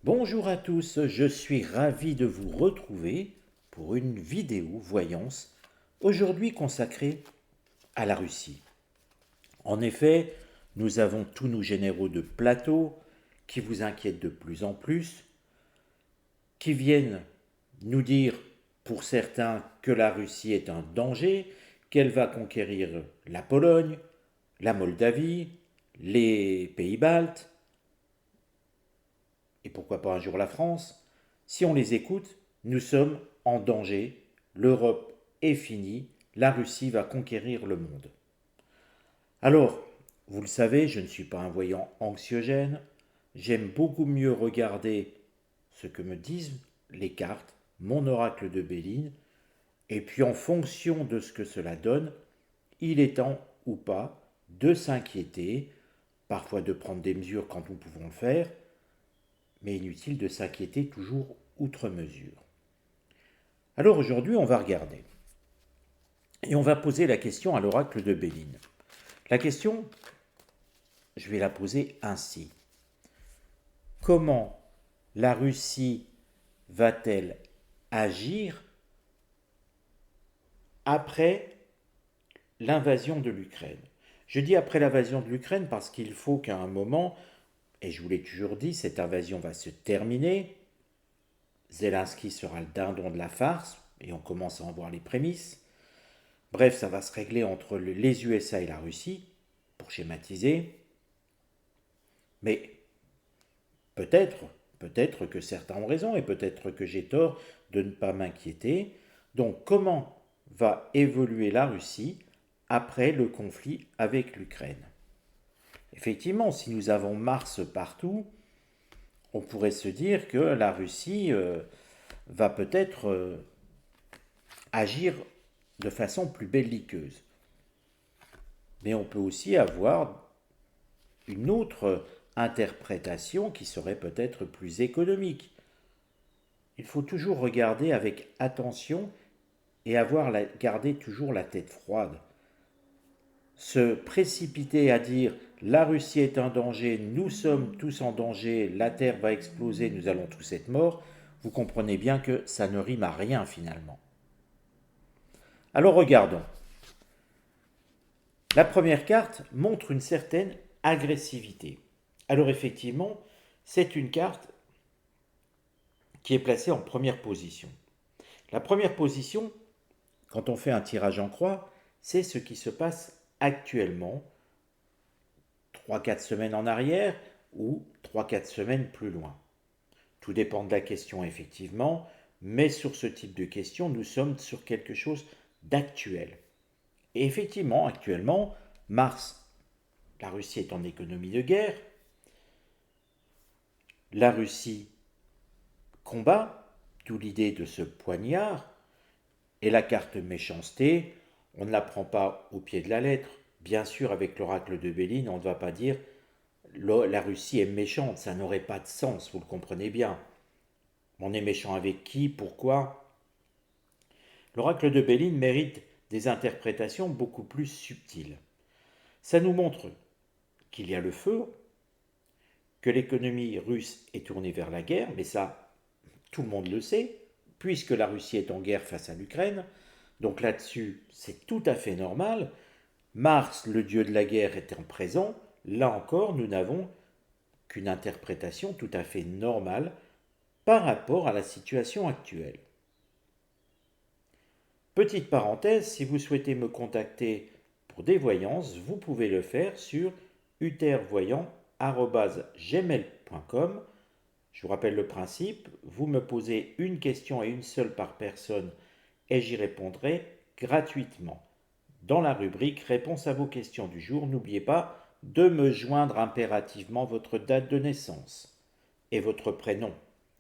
Bonjour à tous, je suis ravi de vous retrouver pour une vidéo voyance, aujourd'hui consacrée à la Russie. En effet, nous avons tous nos généraux de plateau qui vous inquiètent de plus en plus, qui viennent nous dire, pour certains, que la Russie est un danger, qu'elle va conquérir la Pologne, la Moldavie, les pays baltes, et pourquoi pas un jour la France. Si on les écoute, nous sommes en danger, l'Europe est finie, la Russie va conquérir le monde. Alors, vous le savez, je ne suis pas un voyant anxiogène, j'aime beaucoup mieux regarder ce que me disent les cartes, mon oracle de Béline, et puis en fonction de ce que cela donne, il est temps ou pas de s'inquiéter, parfois de prendre des mesures quand nous pouvons le faire, mais inutile de s'inquiéter toujours outre mesure. Alors aujourd'hui, on va regarder. Et on va poser la question à l'oracle de Béline. La question, je vais la poser ainsi. Comment la Russie va-t-elle agir après l'invasion de l'Ukraine? Je dis après l'invasion de l'Ukraine parce qu'il faut qu'à un moment, et je vous l'ai toujours dit, cette invasion va se terminer. Zelensky sera le dindon de la farce, et on commence à en voir les prémices. Bref, ça va se régler entre les USA et la Russie, pour schématiser. Mais peut-être que certains ont raison et peut-être que j'ai tort de ne pas m'inquiéter. Donc comment va évoluer la Russie après le conflit avec l'Ukraine? Effectivement, si nous avons Mars partout, on pourrait se dire que la Russie va peut-être agir de façon plus belliqueuse. Mais on peut aussi avoir une autre interprétation qui serait peut-être plus économique. Il faut toujours regarder avec attention et garder toujours la tête froide. Se précipiter à dire la Russie est un danger, nous sommes tous en danger, la Terre va exploser, nous allons tous être morts, vous comprenez bien que ça ne rime à rien finalement. Alors regardons. La première carte montre une certaine agressivité. Alors effectivement, c'est une carte qui est placée en première position. La première position, quand on fait un tirage en croix, c'est ce qui se passe actuellement, 3-4 semaines en arrière ou 3-4 semaines plus loin. Tout dépend de la question effectivement, mais sur ce type de question, nous sommes sur quelque chose d'actuel. Et effectivement, actuellement, Mars, la Russie est en économie de guerre, la Russie combat, d'où l'idée de ce poignard, et la carte méchanceté, on ne la prend pas au pied de la lettre. Bien sûr, avec l'oracle de Béline, on ne va pas dire la Russie est méchante, ça n'aurait pas de sens, vous le comprenez bien. On est méchant avec qui, pourquoi? L'oracle de Béline mérite des interprétations beaucoup plus subtiles. Ça nous montre qu'il y a le feu, que l'économie russe est tournée vers la guerre, mais ça, tout le monde le sait, puisque la Russie est en guerre face à l'Ukraine. Donc là-dessus, c'est tout à fait normal. Mars, le dieu de la guerre, étant présent, là encore, nous n'avons qu'une interprétation tout à fait normale par rapport à la situation actuelle. Petite parenthèse, si vous souhaitez me contacter pour des voyances, vous pouvez le faire sur utervoyant@gmail.com. Je vous rappelle le principe, vous me posez une question et une seule par personne et j'y répondrai gratuitement. Dans la rubrique Réponse à vos questions du jour, n'oubliez pas de me joindre impérativement votre date de naissance et votre prénom,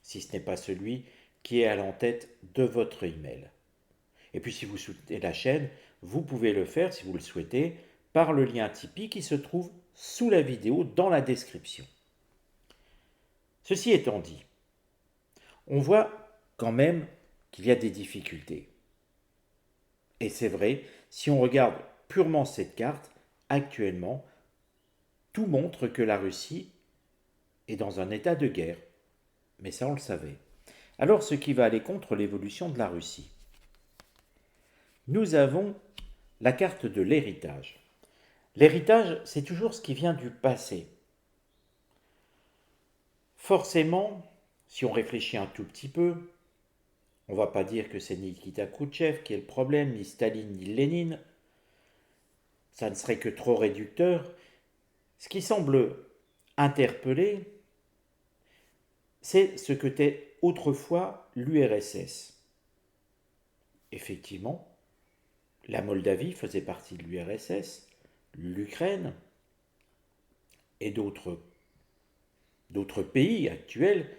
si ce n'est pas celui qui est à l'en-tête de votre email. Et puis si vous soutenez la chaîne, vous pouvez le faire, si vous le souhaitez, par le lien Tipeee qui se trouve sous la vidéo dans la description. Ceci étant dit, on voit quand même qu'il y a des difficultés. Et c'est vrai, si on regarde purement cette carte, actuellement, tout montre que la Russie est dans un état de guerre. mais ça on le savait. Alors ce qui va aller contre l'évolution de la Russie. Nous avons la carte de l'héritage. L'héritage, c'est toujours ce qui vient du passé. Forcément, si on réfléchit un tout petit peu, on ne va pas dire que c'est Nikita Khrouchtchev qui est le problème, ni Staline, ni Lénine. Ça ne serait que trop réducteur. Ce qui semble interpeller, c'est ce que qu'était autrefois l'URSS. Effectivement, la Moldavie faisait partie de l'URSS, l'Ukraine et d'autres pays actuels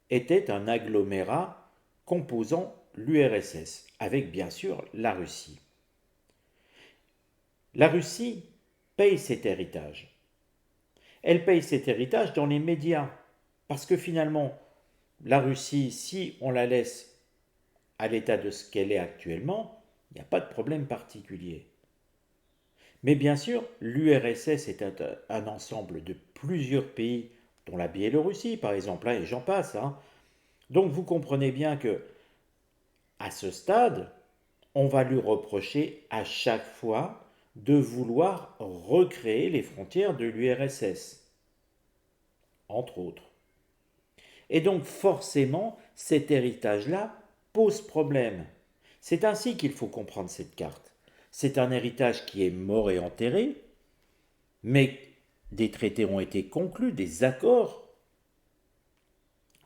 étaient un agglomérat composant l'URSS, avec bien sûr la Russie. La Russie paye cet héritage. Elle paye cet héritage dans les médias, parce que finalement, la Russie, si on la laisse à l'état de ce qu'elle est actuellement, il n'y a pas de problème particulier. Mais bien sûr, l'URSS est un ensemble de plusieurs pays, dont la Biélorussie par exemple, et j'en passe. Donc vous comprenez bien que, à ce stade, on va lui reprocher à chaque fois de vouloir recréer les frontières de l'URSS, entre autres. Et donc forcément, cet héritage-là pose problème. C'est ainsi qu'il faut comprendre cette carte. C'est un héritage qui est mort et enterré, mais des traités ont été conclus, des accords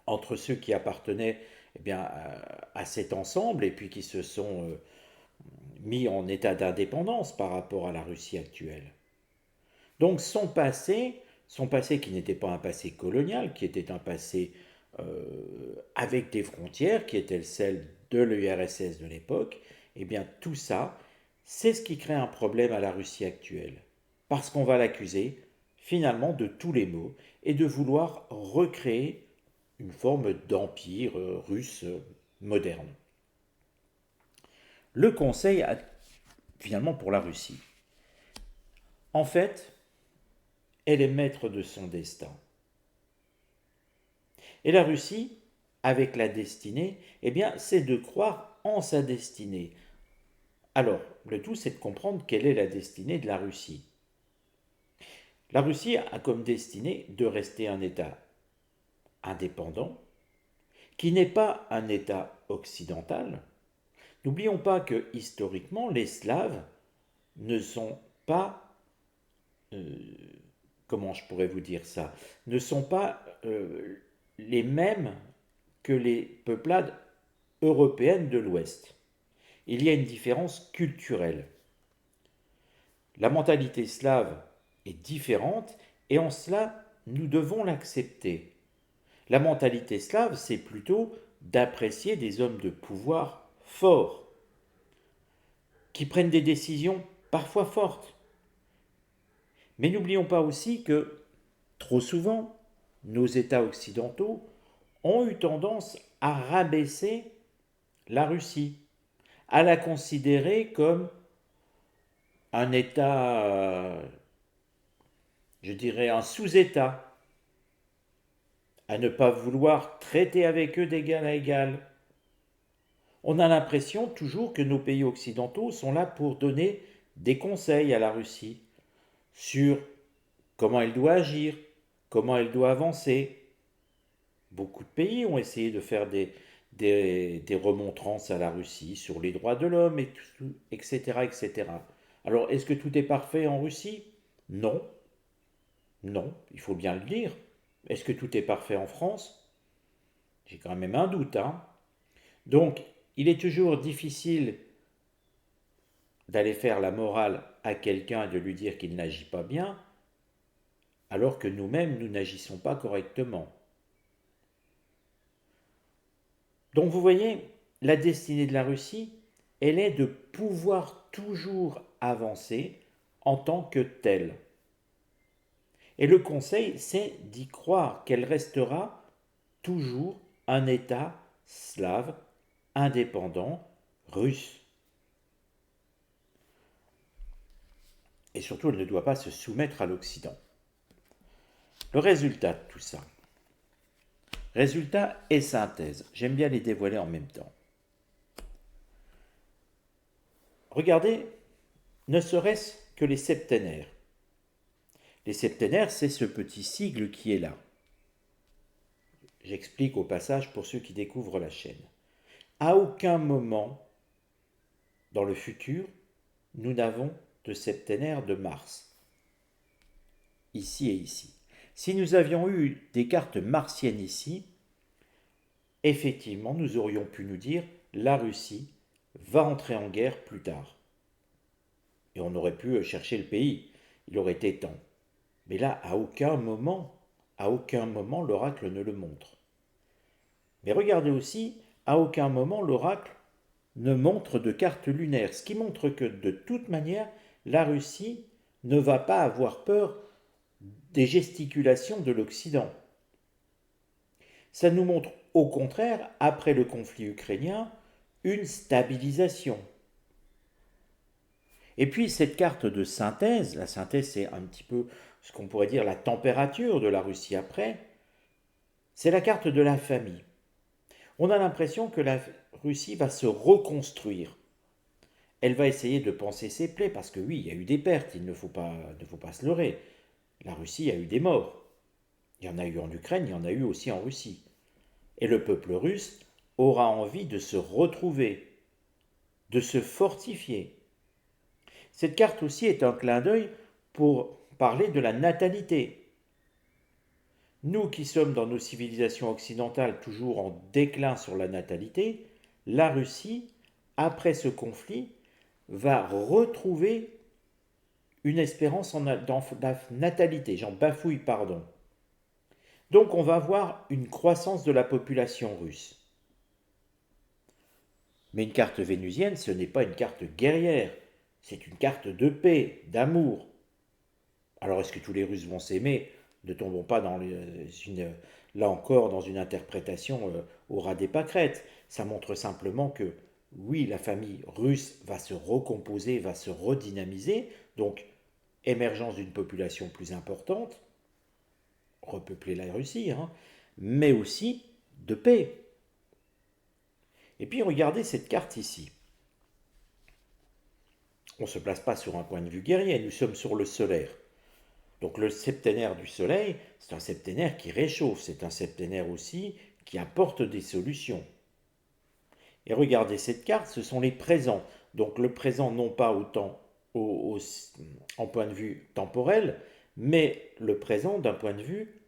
entre ceux qui appartenaient à cet ensemble et puis qui se sont mis en état d'indépendance par rapport à la Russie actuelle. Donc son passé qui n'était pas un passé colonial, qui était un passé avec des frontières qui étaient celles de l'URSS de l'époque, eh bien tout ça, c'est ce qui crée un problème à la Russie actuelle. Parce qu'on va l'accuser finalement de tous les maux et de vouloir recréer une forme d'empire russe moderne. Le Conseil a finalement pour la Russie. En fait, elle est maître de son destin. Et la Russie, avec la destinée, eh bien, c'est de croire en sa destinée. Alors, le tout, c'est de comprendre quelle est la destinée de la Russie. La Russie a comme destinée de rester un État indépendant, qui n'est pas un État occidental. N'oublions pas que historiquement, les Slaves ne sont pas, comment je pourrais vous dire ça, ne sont pas les mêmes que les peuplades européennes de l'Ouest. Il y a une différence culturelle. La mentalité slave est différente et en cela, nous devons l'accepter. La mentalité slave, c'est plutôt d'apprécier des hommes de pouvoir forts, qui prennent des décisions parfois fortes. Mais n'oublions pas aussi que, trop souvent, nos États occidentaux ont eu tendance à rabaisser la Russie, à la considérer comme un État, je dirais un sous-État, à ne pas vouloir traiter avec eux d'égal à égal. On a l'impression toujours que nos pays occidentaux sont là pour donner des conseils à la Russie sur comment elle doit agir, comment elle doit avancer. Beaucoup de pays ont essayé de faire des remontrances à la Russie sur les droits de l'homme, etc., etc. Alors, est-ce que tout est parfait en Russie? Non, non, il faut bien le dire. Est-ce que tout est parfait en France? J'ai quand même un doute, hein. Donc, il est toujours difficile d'aller faire la morale à quelqu'un et de lui dire qu'il n'agit pas bien, alors que nous-mêmes, nous n'agissons pas correctement. Donc vous voyez, la destinée de la Russie, elle est de pouvoir toujours avancer en tant que telle. Et le Conseil, c'est d'y croire qu'elle restera toujours un État slave, indépendant, russe. Et surtout, elle ne doit pas se soumettre à l'Occident. Le résultat de tout ça, Résultat et synthèse. J'aime bien les dévoiler en même temps. Regardez, ne serait-ce que les septénaires. Les septénaires, c'est ce petit sigle qui est là. J'explique au passage pour ceux qui découvrent la chaîne. À aucun moment dans le futur, nous n'avons de septénaire de Mars. Ici et ici. Si nous avions eu des cartes martiennes ici, effectivement, nous aurions pu nous dire la Russie va entrer en guerre plus tard. Et on aurait pu chercher le pays. Il aurait été temps. Mais là, à aucun moment, l'oracle ne le montre. Mais regardez aussi, à aucun moment l'oracle ne montre de carte lunaire, ce qui montre que de toute manière, la Russie ne va pas avoir peur des gesticulations de l'Occident. Ça nous montre au contraire, après le conflit ukrainien, une stabilisation. Et puis cette carte de synthèse, la synthèse c'est un petit peu ce qu'on pourrait dire la température de la Russie après, c'est la carte de la famille. On a l'impression que la Russie va se reconstruire. Elle va essayer de panser ses plaies, parce que oui, il y a eu des pertes, il ne faut pas se leurrer. La Russie a eu des morts. Il y en a eu en Ukraine, il y en a eu aussi en Russie. Et le peuple russe aura envie de se retrouver, de se fortifier. Cette carte aussi est un clin d'œil pour parler de la natalité. Nous qui sommes dans nos civilisations occidentales toujours en déclin sur la natalité, la Russie, après ce conflit, va retrouver une espérance dans la natalité. J'en bafouille, pardon. Donc on va voir une croissance de la population russe. Mais une carte vénusienne, ce n'est pas une carte guerrière, c'est une carte de paix, d'amour. Alors est-ce que tous les Russes vont s'aimer? Ne tombons pas là encore dans une interprétation au ras des pâquerettes. Ça montre simplement que oui, la famille russe va se recomposer, va se redynamiser, donc émergence d'une population plus importante, repeupler la Russie, hein, mais aussi de paix. Et puis regardez cette carte ici. On ne se place pas sur un point de vue guerrier, nous sommes sur le solaire. Donc le septénaire du Soleil, c'est un septénaire qui réchauffe, c'est un septénaire aussi qui apporte des solutions. Et regardez cette carte, ce sont les présents. Donc le présent non pas autant en point de vue temporel, mais le présent d'un point de vue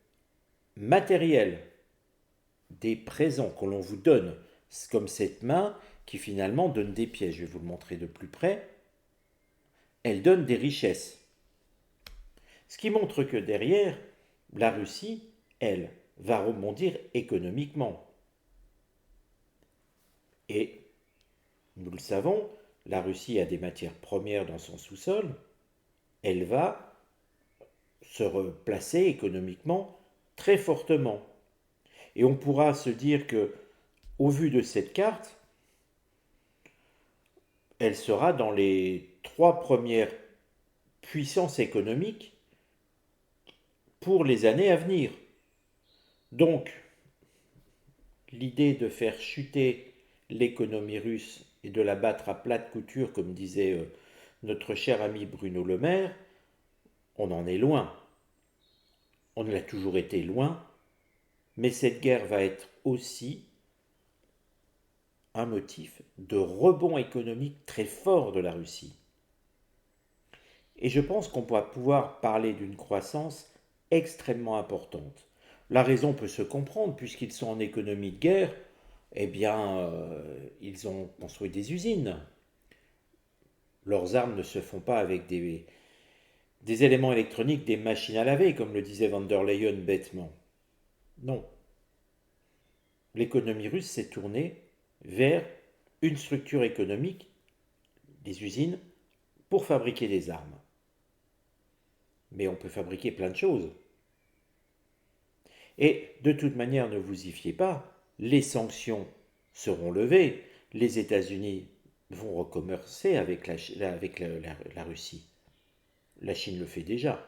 matériel. Des présents que l'on vous donne, c'est comme cette main qui finalement donne des pièces. Je vais vous le montrer de plus près. Elle donne des richesses. Ce qui montre que derrière, la Russie, elle, va rebondir économiquement. Et nous le savons, la Russie a des matières premières dans son sous-sol, elle va se replacer économiquement très fortement. Et on pourra se dire que, au vu de cette carte, elle sera dans les 3 premières puissances économiques pour les années à venir. Donc, l'idée de faire chuter l'économie russe et de la battre à plate couture, comme disait notre cher ami Bruno Le Maire, on en est loin. On l'a toujours été loin, mais cette guerre va être aussi un motif de rebond économique très fort de la Russie. Et je pense qu'on va pouvoir parler d'une croissance extrêmement importante. La raison peut se comprendre, puisqu'ils sont en économie de guerre, eh bien, ils ont construit des usines. Leurs armes ne se font pas avec des éléments électroniques, des machines à laver, comme le disait van der Leyen bêtement. Non. L'économie russe s'est tournée vers une structure économique, des usines, pour fabriquer des armes. Mais on peut fabriquer plein de choses. Et de toute manière, ne vous y fiez pas, les sanctions seront levées, les États-Unis vont recommercer avec la Russie. La Chine le fait déjà.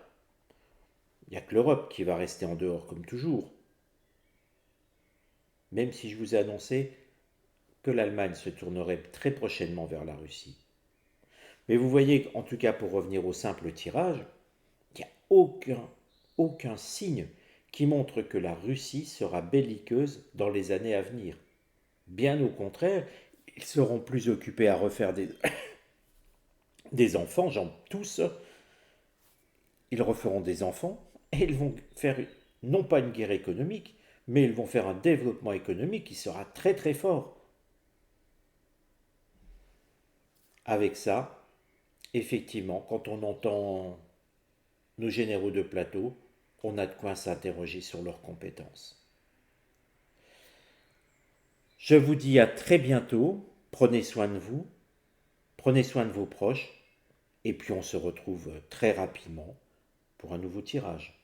Il n'y a que l'Europe qui va rester en dehors, comme toujours. même si je vous ai annoncé que l'Allemagne se tournerait très prochainement vers la Russie. Mais vous voyez, en tout cas pour revenir au simple tirage, il n'y a aucun signe qui montre que la Russie sera belliqueuse dans les années à venir. Bien au contraire, ils seront plus occupés à refaire des enfants, genre tous, ils referont des enfants et ils vont faire non pas une guerre économique, mais ils vont faire un développement économique qui sera très très fort. Avec ça, effectivement, quand on entend nos généraux de plateau, on a de quoi s'interroger sur leurs compétences. Je vous dis à très bientôt, prenez soin de vous, prenez soin de vos proches, et puis on se retrouve très rapidement pour un nouveau tirage.